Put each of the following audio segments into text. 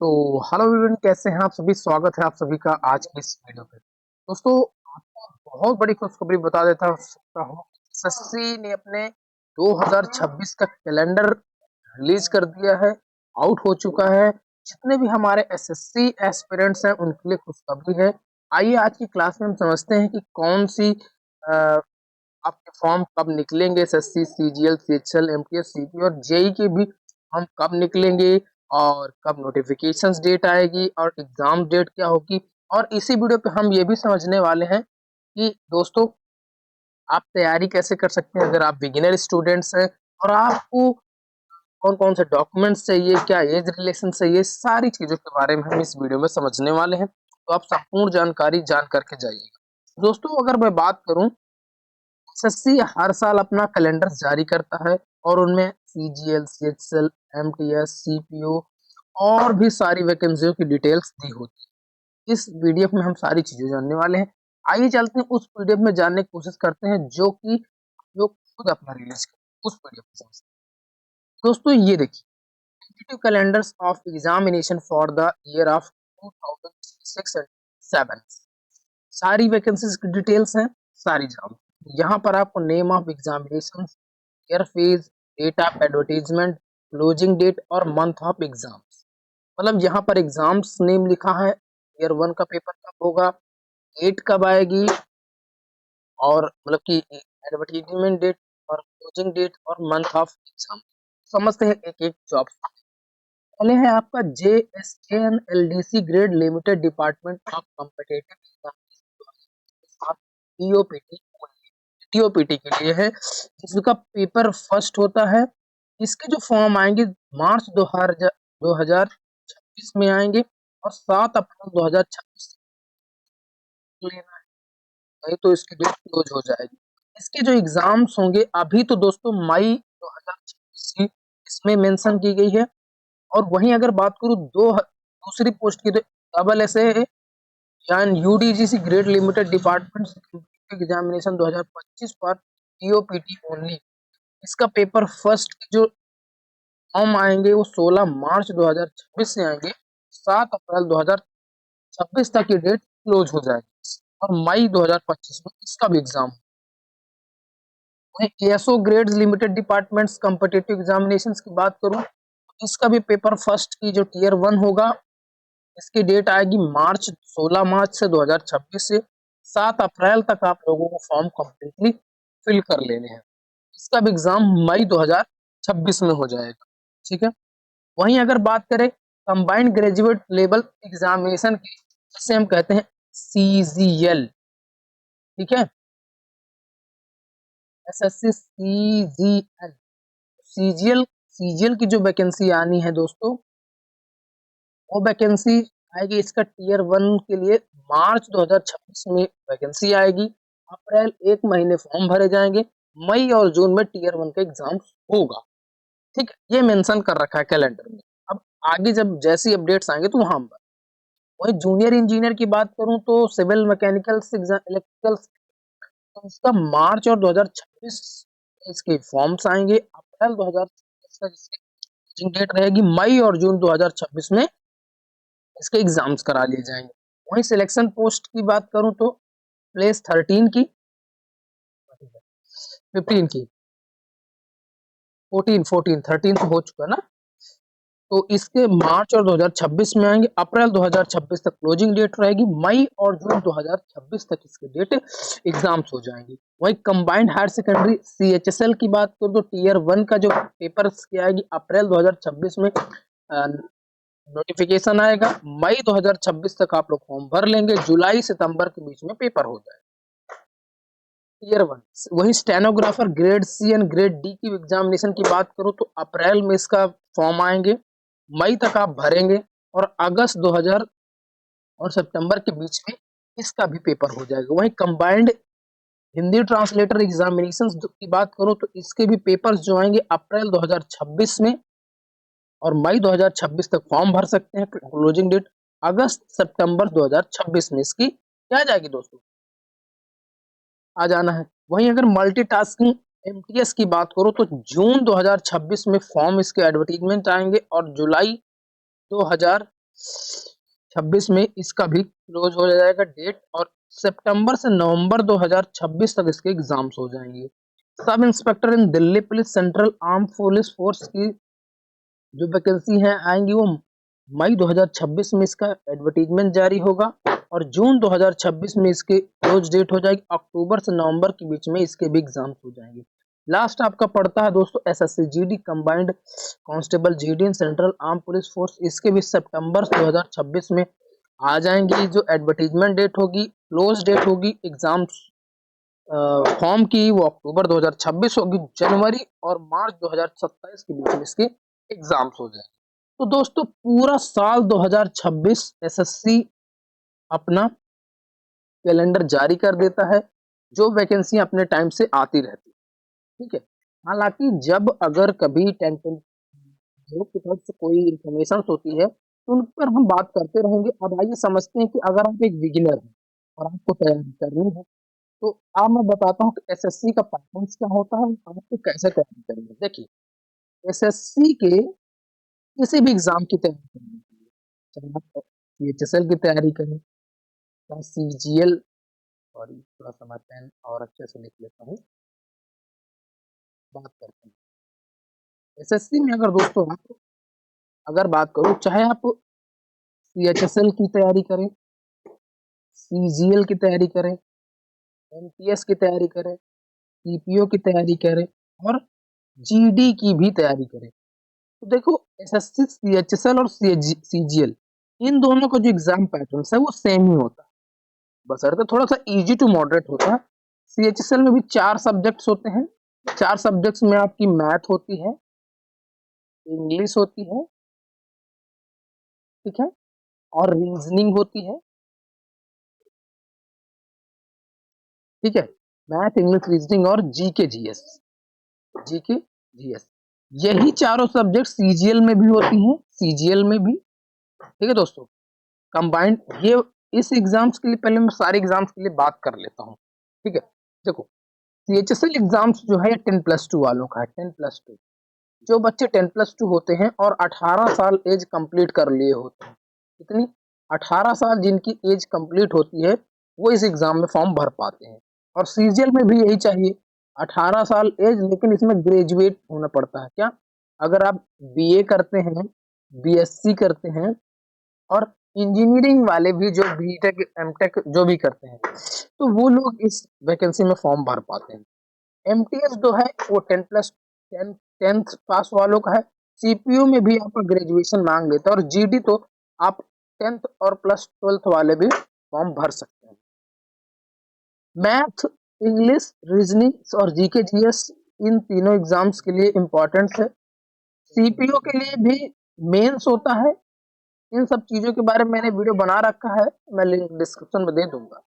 तो hello everyone, कैसे हैं आप सभी। स्वागत है आप सभी का आज की इस वीडियो पे। दोस्तों, आपको बहुत बड़ी खुशखबरी बता देता सकता हूँ। एसएससी ने अपने 2026 का कैलेंडर रिलीज कर दिया है, आउट हो चुका है। जितने भी हमारे एसएससी एस्पिरेंट्स हैं उनके लिए खुशखबरी है। आइए आज की क्लास में हम समझते हैं कि कौन सी आपके फॉर्म कब निकलेंगे। SSC, CGL, CHL, MTS, CP और जेई के भी हम कब निकलेंगे और कब नोटिफिकेशंस डेट आएगी और एग्जाम डेट क्या होगी। और इसी वीडियो पे हम ये भी समझने वाले हैं कि दोस्तों आप तैयारी कैसे कर सकते हैं अगर आप बिगिनर स्टूडेंट्स हैं, और आपको कौन कौन से डॉक्यूमेंट्स चाहिए, क्या एज रिलेशन चाहिए, सारी चीजों के बारे में हम इस वीडियो में समझने वाले हैं। तो आप संपूर्ण जानकारी जान करके जाइएगा। दोस्तों, अगर मैं बात करूं, एसएससी हर साल अपना कैलेंडर जारी करता है और उनमें सीजीएल, सीएचएल, एमटीएस, सीपीओ और भी सारी वैकेंसियों की डिटेल्स दी होती है। इस पीडीएफ में हम सारी चीजें जानने वाले हैं। आइए चलते हैं उस पीडीएफ में जानने की कोशिश करते हैं जो कि जो खुद अपना रिलीज कर उस पीडीएफ में समझते हैं। दोस्तों ये देखिए, tentative calendars of examination for the year of 2006 and 7। सारी वैकेंसीज की डिटेल्स हैं, सारी जान। यहाँ पर आपको name of examination, year phase, date of advertisement, closing date और मंथ ऑफ एग्जाम्स। मतलब यहाँ पर एग्जाम्स नेम लिखा है, ईयर 1 का पेपर कब होगा, डेट कब आएगी, और मतलब कि एडवर्टीजमेंट डेट और क्लोजिंग डेट और मंथ ऑफ एग्जाम। समझते हैं एक एक जॉब। पहले है आपका JSKNLDC grade limited, department of competitive TOPT. TOPT के लिए है, जिसका पेपर फर्स्ट होता है। इसके जो फॉर्म आएंगे मार्च 2026 में आएंगे और 7 अप्रैल 2026 लेना है, नहीं तो इसकी डेट क्लोज हो जाएगी। इसके जो एग्जाम्स होंगे अभी तो दोस्तों मई 2026 की इसमें मेंशन की गई है। और वहीं अगर बात करूं दूसरी पोस्ट की, तो डबल एस यानी यूडीजीसी ग्रेड लिमिटेड, डिपार्टमेंट एग्जामिनेशन 2025 पर टीओपीटी ओनली। इसका पेपर फर्स्ट की जो फॉर्म आएंगे वो 16 मार्च 2026 से आएंगे, 7 अप्रैल 2026 तक की डेट क्लोज हो जाएगी और मई 2025 में इसका भी एग्जाम। वहीं SO grades limited, departments competitive examinations की बात करूं, इसका भी पेपर फर्स्ट की जो टीयर 1 होगा, इसकी डेट आएगी 16 मार्च से 2026 से 7 अप्रैल तक आप लोगों को फॉर्म कंप्लीटली फिल कर लेने हैं। इसका भी एग्जाम मई 2026 में हो जाएगा। ठीक है। वहीं अगर बात करें कंबाइंड ग्रेजुएट लेवल एग्जामिनेशन की, जिसे हम कहते हैं सीजीएल, ठीक है, एसएससी सीजीएल। सीजीएल सीजीएल की जो वैकेंसी आनी है दोस्तों, वो वैकेंसी आएगी इसका टीयर 1 के लिए मार्च 2026 में वैकेंसी आएगी। अप्रैल 1 महीने फॉर्म भरे जाएंगे, मई और जून में टीयर 1 का एग्जाम होगा। ठीक है, ये मेंशन कर रखा है कैलेंडर में। अब आगे जब जैसी अपडेट्स आएंगे तो वहां पर। वही जूनियर इंजीनियर की बात करूं तो सिविल, मैकेनिकल, इलेक्ट्रिकल, तो इसका मार्च और 2026 इसके फॉर्म्स आएंगे। अप्रैल 2026 का जिसकी डेट रहेगी, मई और जून 2026 में इसके एग्जाम्स करा लिए जाएंगे। वहीं सिलेक्शन पोस्ट की बात करूं तो प्लेस 13 की, 15 की, 14 13 तो हो चुका ना, तो इसके मार्च और 2026 में आएंगे। अप्रैल 2026 तक क्लोजिंग डेट रहेगी, मई और जून 2026 तक इसके डेट एग्जाम्स हो जाएंगी। वही कंबाइंड हायर सेकेंडरी सीएचएसएल की बात करूं तो टीयर 1 का जो पेपर की आएगी अप्रैल 2026 में नोटिफिकेशन आएगा। मई 2026 तक आप लोग फॉर्म भर लेंगे, जुलाई सितंबर के बीच में पेपर हो जाएगा ईयर 1। वही stenographer grade C and grade D की एग्जामिनेशन की बात करूं तो अप्रैल में इसका फॉर्म आएंगे, मई तक आप भरेंगे और अगस्त 2000 और सितंबर के बीच में इसका भी पेपर हो जाएगा। वही कंबाइंड हिंदी ट्रांसलेटर एग्जामिनेशन की बात करूं तो इसके भी पेपर्स जो आएंगे अप्रैल 2026 में और मई 2026 तक फॉर्म भर सकते हैं। क्लोजिंग डेट अगस्त सितंबर 2026 में इसकी क्या जाएगी दोस्तों, आ जाना है। वहीं अगर मल्टीटास्किंग एमटीएस की बात करो तो जून 2026 में फॉर्म इसके एडवर्टीजमेंट आएंगे और जुलाई 2026 2026 में इसका भी क्लोज हो जाएगा डेट, और सितंबर से नवंबर 2026 तक इसके एग्जाम्स हो जाएंगे। Sub inspector in Delhi police central armed police force की जो वैकेंसी है आएंगी वो मई 2026 में इसका एडवर्टीजमेंट जारी होगा, और जून 2026 में इसके क्लोज डेट हो जाएगी। अक्टूबर से नवंबर के बीच में इसके भी एग्जाम्स हो जाएंगे। लास्ट आपका पड़ता है दोस्तों SSC GD combined constable GD in central armed police force, इसके भी सितंबर 2026 में आ जाएंगी। जो एडवर्टीजमेंट डेट होगी, क्लोज डेट होगी एग्जाम्स फॉर्म की, वो अक्टूबर 2026 होगी। जनवरी और मार्च 2027 के बीच में इसके एग्जाम्स हो जाएंगे। तो दोस्तों पूरा साल 2026 एसएससी अपना कैलेंडर जारी कर देता है, जो वैकेंसी अपने टाइम से आती रहती है, ठीक है। हालांकि जब अगर कभी ग्रुप की तरफ से कोई इंफॉर्मेशन होती है तो उन पर हम बात करते रहेंगे। अब आइए समझते हैं कि अगर आप एक बिगिनर हैं और आपको तैयारी करनी है, तो अब मैं बताता हूँ कि एसएससी का पैटर्न क्या होता है, आपको कैसे तैयारी करेंगे। देखिए, एसएससी के किसी भी एग्जाम की तैयारी करने के लिए, चाहे आप सीएचएसएल की तैयारी करें, चाहे सीजीएल, सॉरी थोड़ा सा मैं पेन और अच्छे से लिख लेता हूँ, बात करते हैं एसएससी में। अगर दोस्तों आप अगर बात करूँ, चाहे आप सीएचएसएल की तैयारी करें, सीजीएल की तैयारी करें, एमटीएस की तैयारी करें, सीपीओ की तैयारी करें, और जीडी की भी तैयारी करें, तो देखो एसएससी, सीएचएसएल और सीजीएल, इन दोनों का जो एग्जाम पैटर्न है वो सेम ही होता है, बशर्ते थोड़ा सा इजी टू मॉडरेट होता है। सीएचएसएल में भी 4 सब्जेक्ट्स होते हैं। 4 सब्जेक्ट्स में आपकी मैथ होती है, इंग्लिश होती है, ठीक है, और रीजनिंग होती है, ठीक है। मैथ, इंग्लिश, रीजनिंग और जीके जीएस, जीके जीएस, यही चारों सब्जेक्ट सीजीएल में भी होती हैं, सीजीएल में भी, ठीक है दोस्तों, कंबाइंड। ये इस एग्जाम्स के लिए पहले मैं सारे एग्जाम्स के लिए बात कर लेता हूँ, ठीक है। देखो सीएचएसएल एग्जाम्स जो है 10+2 वालों का है, 10+2। जो बच्चे 10+2 होते हैं और 18 साल एज कंप्लीट कर लिए होते हैं, कितनी 18 साल जिनकी एज कंप्लीट होती है वो इस एग्जाम में फॉर्म भर पाते हैं। और सीजीएल में भी यही चाहिए, 18 साल एज, लेकिन इसमें ग्रेजुएट होना पड़ता है। क्या, अगर आप बीए करते हैं, बीएससी करते हैं, और इंजीनियरिंग वाले भी जो बीटेक एमटेक जो भी करते हैं, तो वो लोग इस वैकेंसी में फॉर्म भर पाते हैं। एमटीएस जो है वो 10th पास वालों का है। सीपीयू में भी आपका ग्रेजुएशन मांग लेता है, और जीडी तो आप 10th और +12th वाले भी फॉर्म भर सकते हैं। मैथ, इंग्लिश, रीजनिंग और जीके जीएस, इन तीनों एग्जाम्स के लिए इम्पोर्टेंट है। सीपीयू के लिए भी मेंस होता है। इन सब चीजों के बारे में मैंने वीडियो बना रखा है, मैं लिंक डिस्क्रिप्शन में दे दूंगा।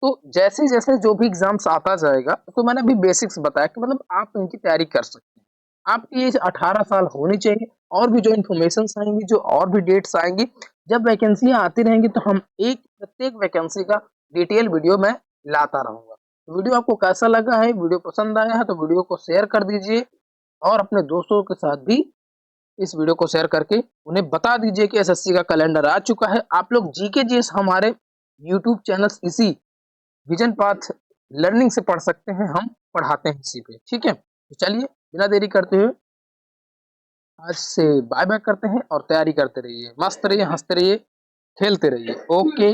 तो जैसे जैसे जो भी एग्जाम्स आता जाएगा, तो मैंने अभी बेसिक्स बताया कि मतलब आप इनकी तैयारी कर सकते हैं। आपकी एज 18 साल होनी चाहिए। और भी जो इन्फॉर्मेशन आएंगी, जो और भी डेट्स आएंगी, जब वैकेंसियां आती रहेंगी, तो हम एक प्रत्येक वैकेंसी का डिटेल वीडियो में लाता रहूंगा। वीडियो आपको कैसा लगा है, वीडियो पसंद आया है तो वीडियो को शेयर कर दीजिए, और अपने दोस्तों के साथ भी इस वीडियो को शेयर करके उन्हें बता दीजिए कि एसएससी का कैलेंडर आ चुका है। आप लोग जीके जीएस हमारे यूट्यूब चैनल इसी विजन पाथ लर्निंग से पढ़ सकते हैं, हम पढ़ाते हैं इसी पे, ठीक है। तो चलिए बिना देरी करते हुए आज से बाय बाय करते हैं, और तैयारी करते रहिए, मस्त रहिए, हंसते रहिए, खेलते रहिए। ओके।